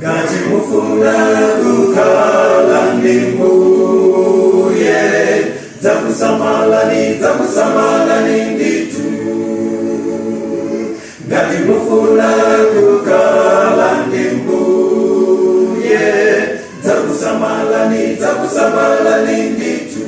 ngati mufuna kukhala ndimbuye dzakusamalani nditu ngati mufuna kukhala ndimbuye dzakusamalani nditu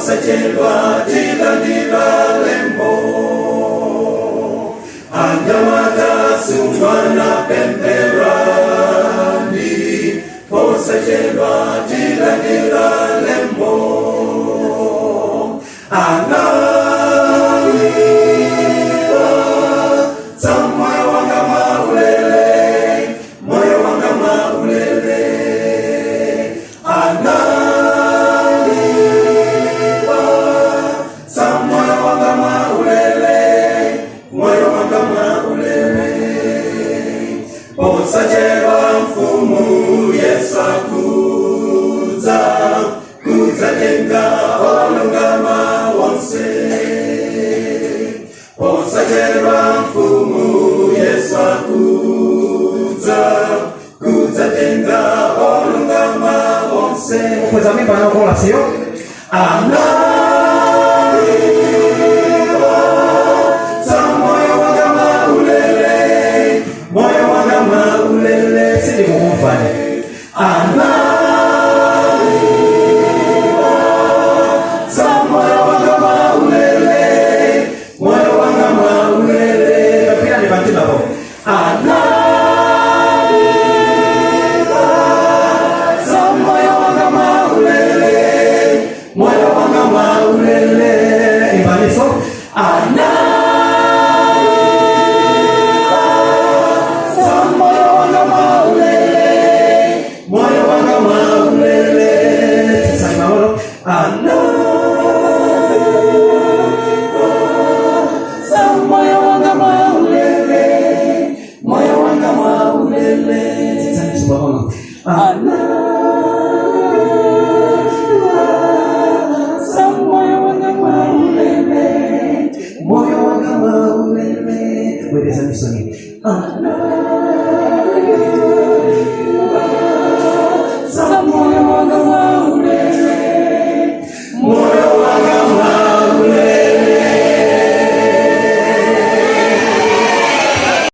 Sacelwa tila lembo Anyamata sumwana pemperani Sacelwa tila lembo Analiwa Samoyo wanga maulele Moyo wanga maulele Sacelwa mfumu Yesu kuza jenga olungama wonse Sacelwa mfumu Yesu kuza jenga olungama wonse Pues a mí para no colación With this